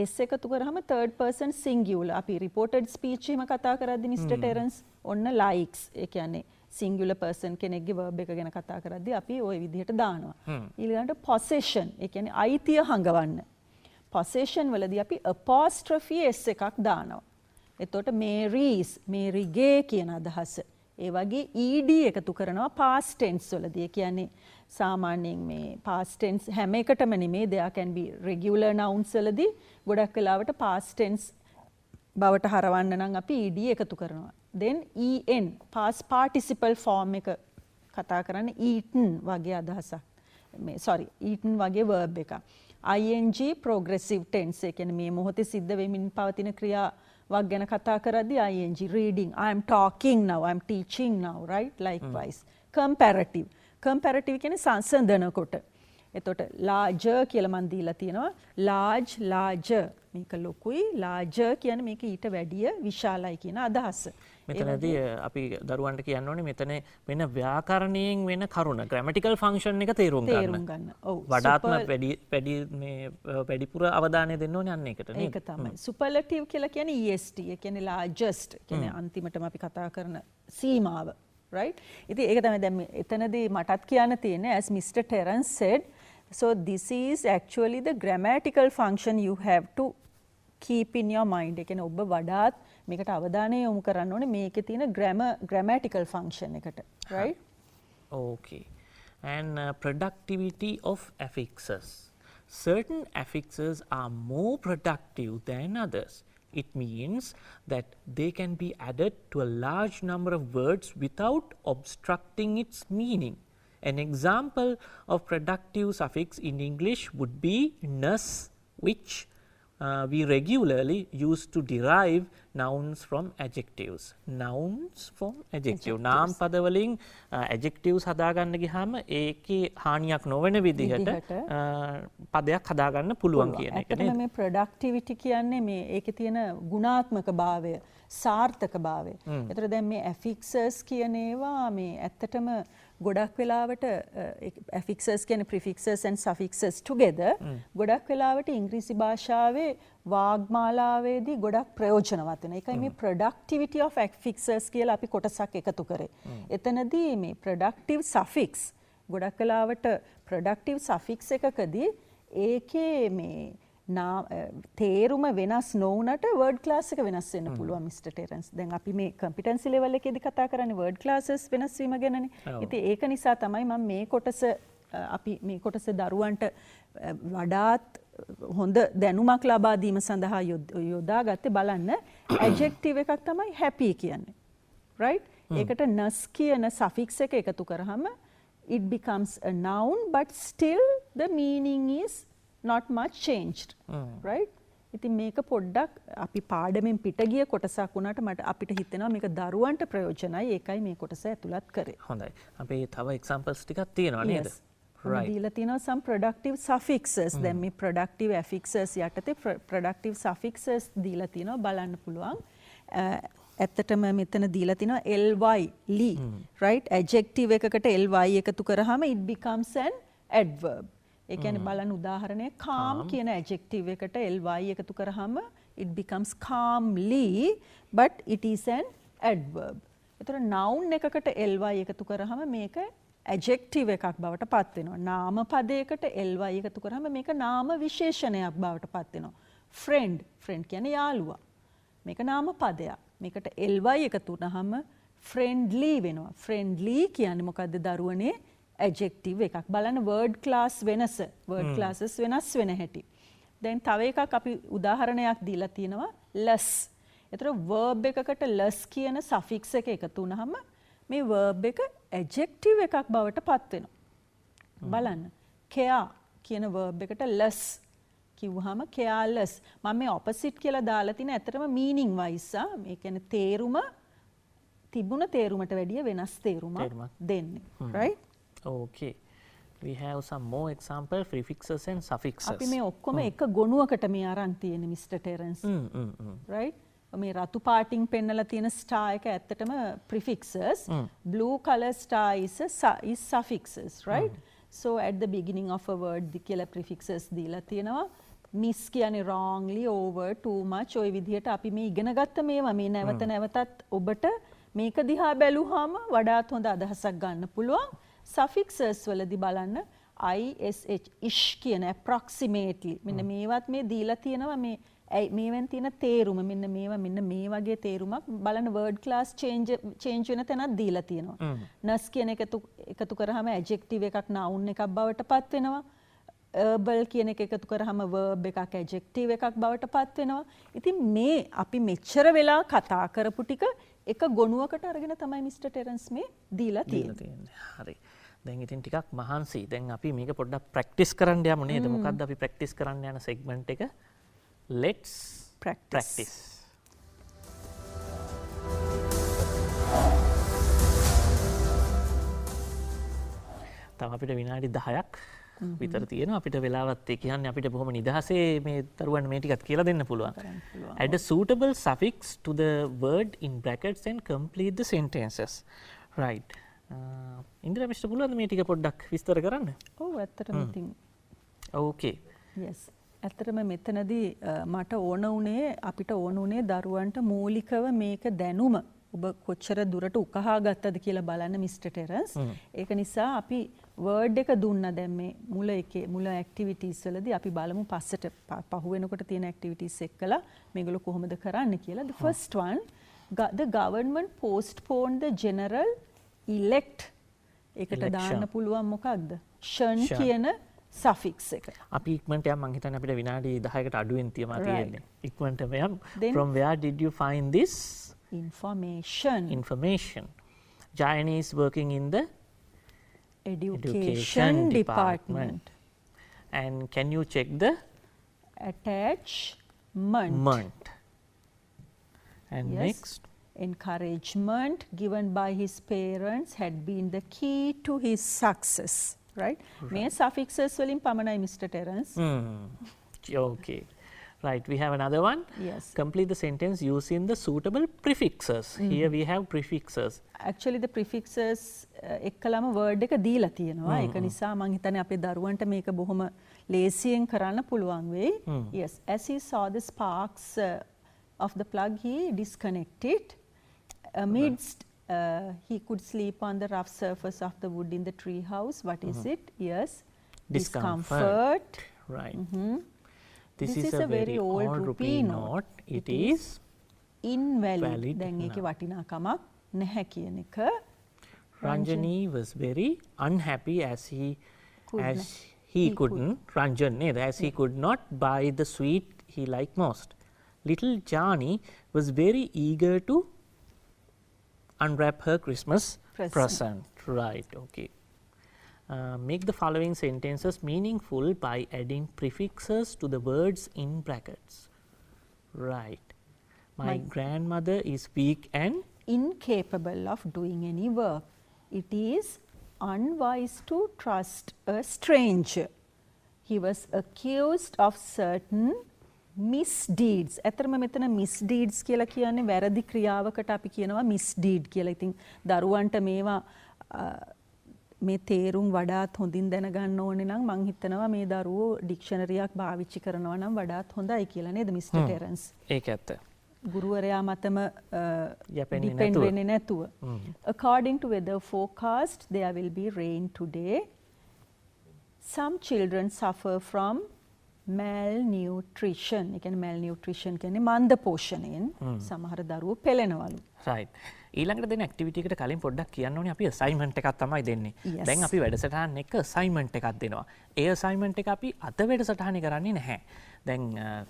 s එකතු කරාම third person singular. අපි reported speech එහෙම කතා කරද්දී Mr. Terence ඔන්න likes ඒ කියන්නේ singular person කෙනෙක්ගේ verb එක ගැන කතා කරද්දී අපි ওই විදිහට දානවා. ඊළඟට possession ඒ කියන්නේ අයිතිය හංගවන්න. possession වලදී අපි apostrophe s එකක් දානවා. එතකොට Mary's Maryගේ කියන අදහස. ඒ වගේ ed එකතු කරනවා past tense වලදී. ඒ කියන්නේ සාමාන්‍යයෙන් මේ past tense හැම එකටම නෙමෙයි there can be regular nouns වලදී ගොඩක් වෙලාවට past tense බවට හරවන්න නම් අපි ed එකතු කරනවා. then en past participle form එක කතා කරන්නේ eaten වගේ අදහසක්. මේ eaten වගේ verb එකක්. ing progressive tense ඒ කියන්නේ මේ මොහොතේ සිද්ධ වෙමින් පවතින ක්‍රියාවක් ගැන කතා කරද්දී ing reading I am talking now I am teaching now right likewise. comparative කියන්නේ සංසන්දන කොට. එතකොට larger කියලා මන් දීලා තියෙනවා larger මේක ලොකුයි larger කියන්නේ මේක ඊට වැඩිය විශාලයි කියන අදහස. මෙතනදී අපි දරුවන්ට කියන්න ඕනේ මෙතන වෙන ව්‍යාකරණයෙන් වෙන කරුණ grammatical function එක තේරුම් ගන්න. ඔව්. වඩාත්ම වැඩිපුර අවධානය දෙන්න ඕනේ අන්න ඒකට නේද? ඒක තමයි. superlative කියලා කියන්නේ est ඒ කියන්නේ largest කියන්නේ අන්තිමටම අපි කතා කරන සීමාව. right? ඉතින් ඒක තමයි දැන් එතනදී මටත් කියන්න තියෙන්නේ as Mr. Terence said so this is actually the grammatical function you have to keep in your mind. ඒ කියන්නේ ඔබ වඩාත් මේකට අවධානය යොමු කරන්න ඕනේ මේකේ තියෙන grammatical function එකට. right? Okay. And productivity of affixes. Certain affixes are more productive than others. It means that they can be added to a large number of words without obstructing its meaning. An example of productive suffix in English would be ness, which we regularly use to derive nouns from adjectives. Nouns from adjective. නාම පද වලින් adjectives හදාගන්න ගියාම ඒකේ හානියක් නොවන විදිහට පදයක් හදාගන්න පුළුවන් කියන එක නේද? මේ productivity කියන්නේ මේ ඒකේ තියෙන ගුණාත්මක භාවය, සාර්ථක භාවය. ඒතර දැන් මේ affixes කියන ඒවා මේ ඇත්තටම ගොඩක් වෙලාවට affixes කියන්නේ prefixes and suffixes together ගොඩක් වෙලාවට ඉංග්‍රීසි භාෂාවේ වාග්මාලාවේදී ගොඩක් ප්‍රයෝජනවත් වෙනවා. ඒකයි මේ productivity of affixes කියලා අපි කොටසක් එකතු කරේ. එතනදී මේ productive suffix ගොඩක් වෙලාවට productive suffix එකකදී ඒකේ මේ තේරුම වෙනස් නොවුනට word class එක වෙනස් වෙන්න පුළුවන් Mr. Terence. දැන් අපි මේ competency level එකේදී කතා කරන්නේ word classes වෙනස් වීම ගැනනේ. ඉතින් ඒක නිසා තමයි මම මේ කොටස අපි මේ කොටස දරුවන්ට වඩාත් හොඳ දැනුමක් ලබා දීම සඳහා යොදාගත්තේ. බලන්න adjective එකක් තමයි happy කියන්නේ. right? ඒකට ness කියන suffix එක එකතු කරාම it becomes a noun but still the meaning is not much changed. right? ඉතින් මේක පොඩ්ඩක් අපි පාඩමෙන් පිට ගිය කොටසක් වුණාට මට අපිට හිතෙනවා මේක දරුවන්ට ප්‍රයෝජනයි. ඒකයි මේ කොටස ඇතුළත් කරේ. හොඳයි. අපි තව examples ටිකක් තියෙනවා නේද? right. දීලා තියෙනවා some productive suffixes. දැන් මේ productive affixes යටතේ productive suffixes දීලා තියෙනවා බලන්න පුළුවන්. ඇත්තටම මෙතන දීලා තිනවා ly right adjective එකකට ly එකතු කරාම it becomes an adverb. ඒ කියන්නේ බලන්න උදාහරණය calm කියන adjective එකට ly එකතු කරාම it becomes calmly but it is an adverb. ඒතර noun එකකට ly එකතු කරාම මේක adjective එකක් බවට පත් වෙනවා. නාම පදයකට ly එකතු කරාම මේක නාම විශේෂණයක් බවට පත් වෙනවා. friend කියන්නේ යාළුවා. මේක නාම පදයක්. මේකට ly එකතු වුනහම friendly වෙනවා. friendly කියන්නේ මොකද්ද දරුවනේ? adjective එකක්. බලන්න word class වෙනස. word classes වෙනස් වෙන හැටි. දැන් තව එකක් අපි උදාහරණයක් දීලා තියෙනවා less. ඒතර verb එකකට less කියන suffix එක එකතු වුනහම මේ verb එක adjective එකක් බවට පත් වෙනවා. බලන්න. care කියන verb එකට less කිව්වහම careless. මම මේ opposite කියලා දාලා තින ඇත්තටම meaning wise මේ කියන්නේ තේරුම තිබුණ තේරුමට වැඩිය වෙනස් තේරුමක් දෙන්නේ. right? Okay. We have some more example prefixes and suffixes. අපි මේ ඔක්කොම එක ගොනුවකට මේ අරන් තියෙන්නේ Mr. Terence. right? මේ රතු පාටින් පෙන්නලා තියෙන star එක ඇත්තටම prefixes. Blue color star is suffixes, right? So at the beginning of a word කියලා prefixes දීලා තියෙනවා. Miss කියන්නේ wrongly, over, too much ඔය විදිහට අපි මේ ඉගෙන ගත්ත මේවා මේ නැවත නැවතත් ඔබට මේක දිහා බැලුවාම වඩාත් හොඳ අදහසක් ගන්න පුළුවන්. suffixes වලදී බලන්න ish ish කියන approximately මෙන්න මේවත් මේ දීලා තියෙනවා මේවෙන් තියෙන තේරුම මෙන්න මේ වගේ තේරුමක් බලන්න word class change වෙන තැනක් දීලා තියෙනවා. nurse කියන එක එකතු කරාම adjective එකක් noun එකක් බවට පත් වෙනවා. herbal කියන එක එකතු කරාම verb එකක් adjective එකක් බවට පත් වෙනවා. ඉතින් මේ අපි මෙච්චර වෙලා කතා කරපු ටික එක ගොනුවකට අරගෙන තමයි Mr. Terence මේ දීලා තියෙන්නේ. හරි. දැන් ඉතින් ටිකක් මහන්සි. දැන් අපි මේක පොඩ්ඩක් ප්‍රැක්ටිස් කරන්න යමු නේද? මොකද්ද අපි ප්‍රැක්ටිස් කරන්න යන සෙග්මන්ට් එක? Let's practice. තව අපිට විනාඩි 10ක් විතර තියෙනවා. අපිට වෙලාවත් ඒ කියන්නේ අපිට බොහොම නිදහසේ මේ දරුවන් මේ ටිකත් කියලා දෙන්න පුළුවන්. Add a suitable suffix to the word in brackets and complete the sentences. Right. Indira mister පුළුවන්ද මේ ටික පොඩ්ඩක් විස්තර කරන්න? ඔව් ඇත්තටම ඉතින්. Okay. Yes. ඇත්තටම මෙතනදී මට අපිට ඕන උනේ දරුවන්ට මූලිකව මේක දැනුම ඔබ කොච්චර දුරට උකහා ගත්තද කියලා බලන්න Mr. Terence. ඒක නිසා අපි වර්ඩ් එක දුන්නා දැන් මේ මුල ඇක්ටිවිටීස් වලදී අපි බලමු පස්සට පහු වෙනකොට තියෙන ඇක්ටිවිටීස් එක්කලා මේගොල්ලෝ කොහොමද කරන්න කියලා. The first one, the government postponed the general elect. ඒකට දාන්න පුළුවන් මොකක්ද? ෂන් කියන suffix එක. අපි ඉක්මනට යම් මං හිතන්නේ අපිට විනාඩි 10කට අඩුවෙන් තියෙන්නේ. ඉක්මනටම යම්. From where did you find this? Information. Jayani is working in the education department. And can you check the attachment? And next, encouragement given by his parents had been the key to his success. Right? May suffixes වලින් පමණයි Mr. Terence. Okay. Right, we have another one. Yes. Complete the sentence using the suitable prefixes. Here we have prefixes. Actually the prefixes එක්කලම word එක දීලා තියෙනවා. ඒක නිසා මම හිතන්නේ අපේ දරුවන්ට මේක බොහොම ලේසියෙන් කරන්න පුළුවන් වෙයි. Yes, as he saw the sparks of the plug, he disconnected. Amidst he could sleep on the rough surface of the wood in the tree house. What is it? Yes, discomfort. Right. This is a very old rupee note. It is invalid. දැන් ඒකේ වටිනාකමක් නැහැ කියන එක. Ranjani was very unhappy as he could not buy the sweet he liked most. Little Jani was very eager to unwrap her Christmas present. Right, okay. Make the following sentences meaningful by adding prefixes to the words in brackets. Right. My grandmother is weak and incapable of doing any work. It is unwise to trust a stranger. He was accused of certain misdeeds. ඇත්තටම මෙතන misdeeds කියලා කියන්නේ වැරදි ක්‍රියාවකට අපි කියනවා misdeed කියලා. ඉතින් දරුවන්ට මේවා මේ තේරුම් වඩාත් හොඳින් දැනගන්න ඕනේ නම් මං හිතනවා මේ දරුවෝ ඩික්ෂනරියක් පාවිච්චි කරනවා නම් වඩාත් හොඳයි කියලා නේද Mr. Terence? ඒක ඇත්ත. ගුරුවරයා මතම depend වෙන්නේ නැතුව. According to weather forecast, there will be rain today. Some children suffer from malnutrition. ඒ කියන්නේ malnutrition කියන්නේ මන්ද පෝෂණයෙන් සමහර දරුවෝ පෙළෙනවලු. රයිට්. ඊළඟට දෙන ඇක්ටිවිටි එකට කලින් පොඩ්ඩක් කියන්න ඕනේ අපි අසයින්මන්ට් එකක් තමයි දෙන්නේ. Yes. දැන් අපි වැඩසටහන එක අසයින්මන්ට් එකක් දෙනවා. ඒ අසයින්මන්ට් එක අපි අද වැඩසටහනේ කරන්නේ නැහැ. දැන්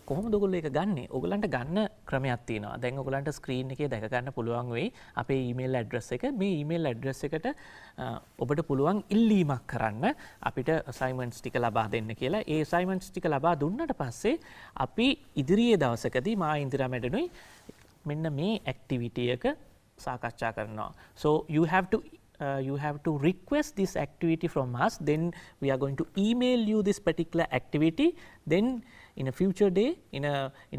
කොහොමද ඔයගොල්ලෝ ඒක ගන්නෙ? ඔයගලන්ට ගන්න ක්‍රමයක් තියෙනවා. දැන් ඔයගලන්ට ස්ක්‍රීන් එකේ දැක ගන්න පුළුවන් වෙයි අපේ ඊමේල් ඇඩ්‍රස් එක. මේ ඊමේල් ඇඩ්‍රස් එකට ඔබට පුළුවන් ඉල්ලීමක් කරන්න අපිට අසයින්මන්ට්ස් ටික ලබා දෙන්න කියලා. ඒ අසයින්මන්ට්ස් ටික ලබා දුන්නාට පස්සේ අපි ඉදිරියේ දවසකදී මා ඉන්දිරා මැඩනුයි මෙන්න මේ ඇක්ටිවිටි එක සාකච්ඡා කරනවා. So you have to request this activity from us, then we are going to email you this particular activity, then in a future day, in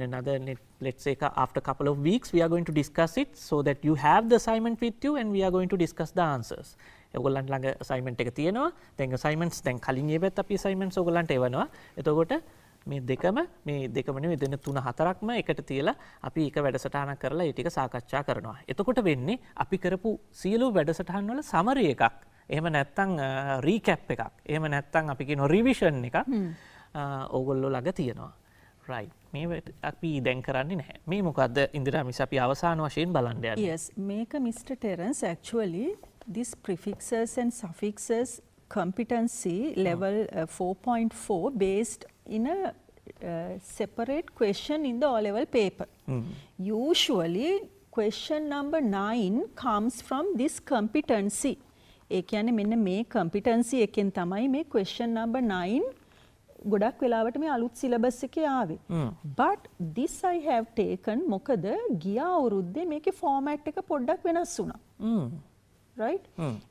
another let's say after a couple of weeks, we are going to discuss it so that you have the assignment with you and we are going to discuss the answers. ඔයගොල්ලන්ට ළඟ assignment එක තියෙනවා. දැන් assignments දැන් කලින් ඒවත් අපි assignments ඔයගොල්ලන්ට එවනවා. එතකොට මේ දෙකම නෙවෙයි දෙන 3-4ක්ම එකට තියලා අපි එක වැඩසටහනක් කරලා ඒ ටික සාකච්ඡා කරනවා. එතකොට වෙන්නේ අපි කරපු සියලු වැඩසටහන් වල සමරි එකක්. එහෙම නැත්නම් රීකැප් එකක්. එහෙම නැත්නම් අපි කියන රිවිෂන් එකක් ඕගොල්ලෝ ළඟ තියෙනවා. right. මේ අපි දැන් කරන්නේ නැහැ. මේ මොකද්ද ඉන්දිරා මිස් අපි අවසාන වශයෙන් බලන්න යන්නේ. Yes, මේක Mr. Terence actually this prefixes and suffixes competency level 4.4 based in a separate question in the O-level paper. Usually question number 9 comes from this competency. ඒ කියන්නේ මෙන්න මේ competency එකෙන් තමයි මේ question number 9 ගොඩක් වෙලාවට මේ අලුත් syllabus එකේ ආවේ. But this I have taken මොකද ගිය අවුරුද්දේ මේකේ format එක පොඩ්ඩක් වෙනස් වුණා. right?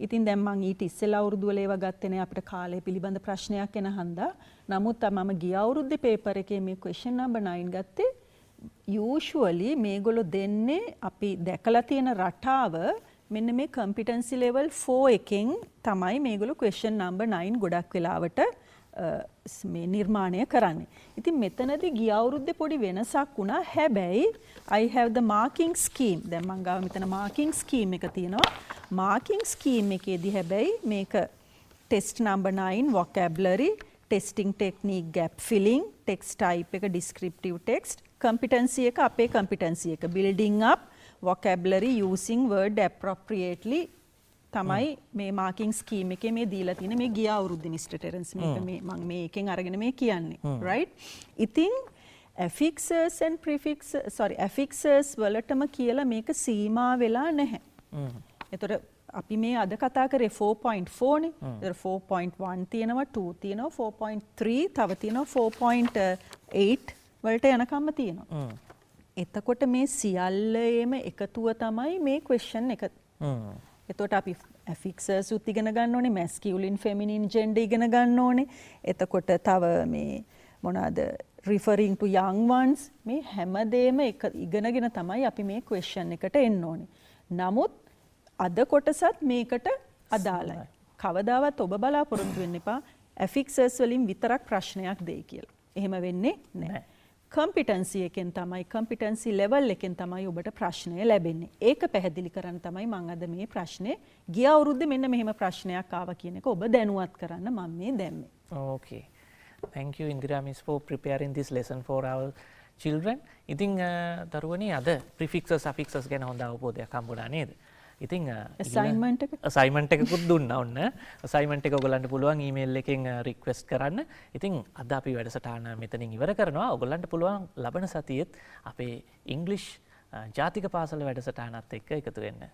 ඉතින් දැන් මම ඊට ඉස්සෙල්ලා අවුරුදු වල ඒවා ගත්තේ නෑ අපිට කාලය පිළිබඳ ප්‍රශ්නයක් එන හන්දා. නමුත් මම ගිය අවුරුද්දේ පේපර් එකේ මේ question number 9 ගත්තේ usually මේගොල්ලෝ දෙන්නේ අපි දැකලා තියෙන රටාව මෙන්න මේ competency level 4 එකෙන් තමයි මේගොල්ලෝ question number 9 ගොඩක් වෙලාවට මේ නිර්මාණය කරන්නේ. ඉතින් මෙතනදී ගිය අවුරුද්දේ පොඩි වෙනසක් වුණා. හැබැයි I have the marking scheme. දැන් මම ගාව මෙතන marking scheme එක තියෙනවා. marking scheme එකේදී හැබැයි මේක test number 9 vocabulary, testing technique gap filling, text type එක descriptive text, competency එක අපේ competency එක building up vocabulary using word appropriately තමයි මේ මාකින් ස්කීම් එකේ මේ දීලා තියෙන මේ ගිය අවුරුද්දේ මිස්ටර් ටෙරන්ස් මේක මේ මම මේ එකෙන් අරගෙන මේ කියන්නේ right. ඉතින් affixes and affixes වලටම කියලා මේක සීමා වෙලා නැහැ. ඒතර අපි මේ අද කතා කරේ 4.4 නේ. ඒතර 4.1 තියෙනවා 2 තියෙනවා 4.3 තව තියෙනවා 4.8 වලට යනකම්ම තියෙනවා. එතකොට මේ සියල්ලේම එකතුව තමයි මේ question එක. එතකොට අපි affixes උත් ඉගෙන ගන්න ඕනේ, masculine feminine gender ඉගෙන ගන්න ඕනේ. එතකොට තව මේ මොනවාද referring to young ones මේ හැමදේම එක ඉගෙනගෙන තමයි අපි මේ question එකට එන්න ඕනේ. නමුත් අද කොටසත් මේකට අදාළයි. කවදාවත් ඔබ බලාපොරොත්තු වෙන්න එපා affixes වලින් විතරක් ප්‍රශ්නයක් දෙයි කියලා. එහෙම වෙන්නේ නැහැ. competency එකෙන් තමයි competency level එකෙන් තමයි ඔබට ප්‍රශ්නය ලැබෙන්නේ. ඒක පැහැදිලි කරන්න තමයි මම අද මේ ප්‍රශ්නේ ගිය අවුරුද්දේ මෙන්න මෙහෙම ප්‍රශ්නයක් ආවා කියන එක ඔබ දැනුවත් කරන්න මම මේ දැම්මේ. Okay. Thank you Indira Miss for preparing this lesson for our children. ඉතින් දරුවනේ අද prefixes suffixes ගැන හොඳ අවබෝධයක් හම්බුණා නේද? ඉතින් අසයින්මන්ට් එකකුත් දුන්නා ඔන්න. අසයින්මන්ට් එක ඔයගලන්ට පුළුවන් ඊමේල් එකෙන් රික්වෙස්ට් කරන්න. ඉතින් අද අපි වැඩසටහන මෙතනින් ඉවර කරනවා. ඔයගලන්ට පුළුවන් ලබන සතියේත් අපේ ඉංග්‍රීසි ජාතික පාසල වැඩසටහනත් එක්ක එකතු වෙන්න.